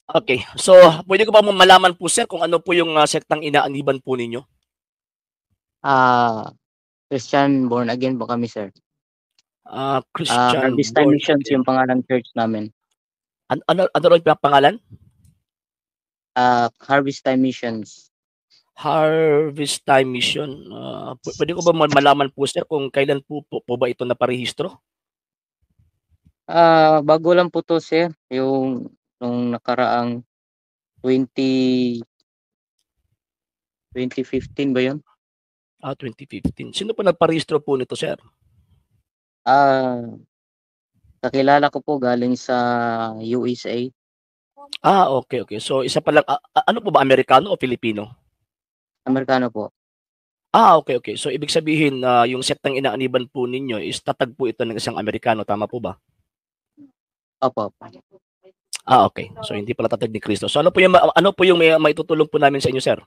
Okay. So, pwede ko ba malaman po sir kung ano po yung sektang inaaniban po ninyo? Christian born again po kami, sir. Christian Harvest Time born Missions again. yung pangalan church namin. Ano rin pangalan? Harvest Time Missions. Harvest Time Mission. Pwede ko ba malaman po sir kung kailan po ba ito naparehistro? Bago lang po to, sir. Yung nung nakaraang 2015 ba yun? 2015. Sino po nagparehistro po nito, sir? Kakilala ko po galing sa USA. Okay. So, isa pa lang, ano po ba, Amerikano o Filipino? Amerikano po. Okay. So, ibig sabihin, yung sektang inaaniban po ninyo is tatag po ito ng isang Amerikano, tama po ba? Opo. Okay. So, hindi pala tatag ni Kristo. So, ano po yung maitutulong po namin sa inyo, sir?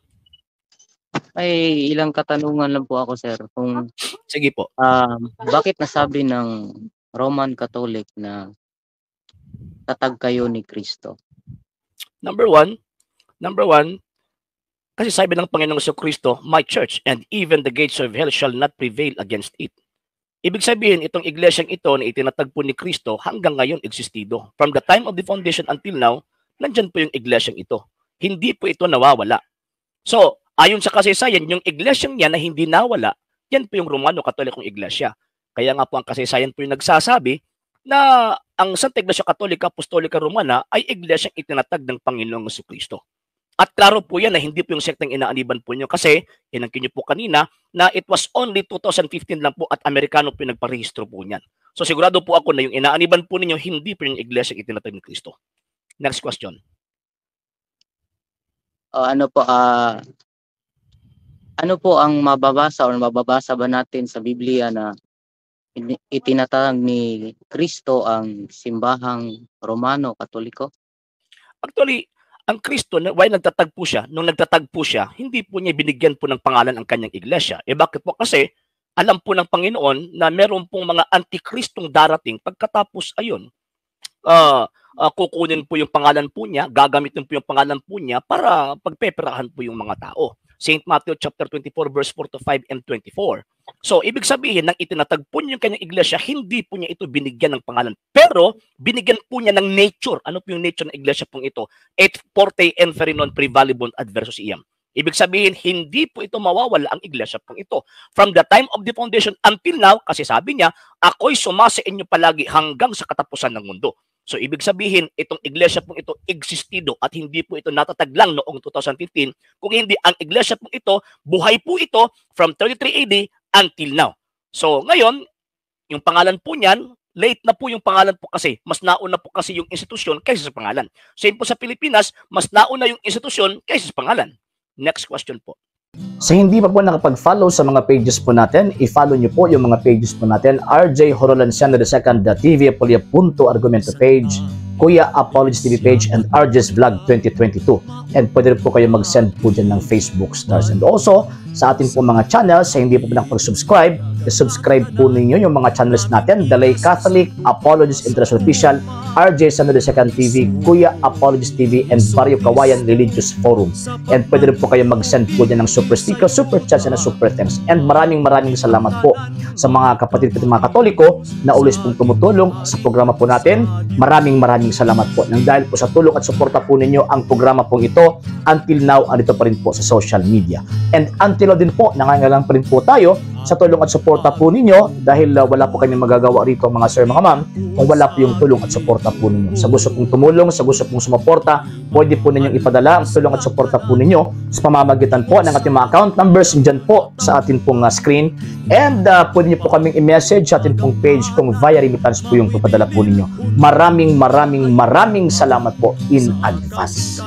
Ay, ilang katanungan lang po ako, sir. Sige po. Bakit nasabi ng Roman Catholic na tatag kayo ni Kristo? Number one, kasi sabi ng Panginoong Kristo, my church and even the gates of hell shall not prevail against it. Ibig sabihin, itong iglesyang ito na itinatagpo ni Kristo hanggang ngayon existido. From the time of the foundation until now, nandyan po yung iglesyang ito. Hindi po ito nawawala. So, ayon sa kasaysayan, yung iglesyang yan na hindi nawala, yan po yung Romano Katolikong Iglesia. Kaya nga po ang kasaysayan po yung nagsasabi na ang Santa Iglesia Katolika Apostolika Romana ay iglesyang itinatag ng Panginoong Kristo. At klaro po yan na hindi po yung sektang inaaniban po nyo kasi inangkin nyo po kanina na it was only 2015 lang po at Amerikano po yung nagparehistro po niyan. So sigurado po ako na yung inaaniban po ninyo hindi po yung iglesyang itinatag ng Kristo. Next question. Ano po ang mababasa ba natin sa Biblia na itinatag ni Kristo ang simbahang Romano Katoliko? Actually, ang Kristo, why nagtatag po siya? Nung nagtatag po siya, hindi po niya binigyan po ng pangalan ang kanyang iglesia. Bakit po? Kasi alam po ng Panginoon na meron pong mga antikristong darating pagkatapos ayun. Kukunin po yung pangalan po niya, gagamitin po yung pangalan po niya para pagpeperahan po yung mga tao. St. Matthew chapter 24 verse 4 to 5 and 24. So, ibig sabihin, nang itinatag po niya yung kanyang iglesia, hindi po niya ito binigyan ng pangalan. Pero, binigyan po niya ng nature. Ano po yung nature ng iglesia pong ito? Et forte inferi non prevalebant adversus iam. Ibig sabihin, hindi po ito mawawala ang iglesia pong ito. From the time of the foundation until now, kasi sabi niya, ako'y sumasa inyo palagi hanggang sa katapusan ng mundo. So, ibig sabihin, itong iglesia pong ito existido at hindi po ito natatag lang noong 2015. Kung hindi, ang iglesia pong ito, buhay po ito from 33 AD until now. So, ngayon, yung pangalan po niyan, late na po yung pangalan po kasi. Mas nauna po kasi yung institusyon kaysa sa pangalan. Same po sa Pilipinas, mas nauna yung institusyon kaysa sa pangalan. Next question po. Sa hindi pa po nakapag-follow sa mga pages po natin, i-follow nyo po yung mga pages po natin, RJ Horolanciano II TV Apolia Punto Argumento page, Kuya Apologies TV page, and RJ's Vlog 2022. And pwede rin po kayo mag-send po dyan ng Facebook stars. And also, sa ating po mga channels, sa hindi po nakapag-subscribe, i-subscribe po ninyo yung mga channels natin, The Lay Catholic, Apologies International Official, RJ Sano II TV, Kuya Apologies TV, and Barrio Kawayan Religious Forum. And pwede rin po kayo mag-send po dyan ng super sticker, super chats, and super thanks. And maraming salamat po sa mga kapatid at mga Katoliko na ulis pong tumutulong sa programa po natin. Maraming salamat po. Nang dahil po sa tulong at suporta po ninyo, ang programa po ito, until now, andito pa rin po sa social media. And until now din po, nangangailangan pa rin po tayo sa tulong at suporta po ninyo dahil wala po kami magagawa rito mga sir, mga ma'am, kung wala po yung tulong at suporta po ninyo. Sa gusto pong tumulong, sa gusto pong sumuporta, pwede po ninyong ipadala ang tulong at suporta po ninyo sa pamamagitan po ng ating mga account numbers dyan po sa ating pong screen. And pwede nyo po kaming i-message sa ating pong page kung via remittance po yung papadala po ninyo. Maraming salamat po in advance.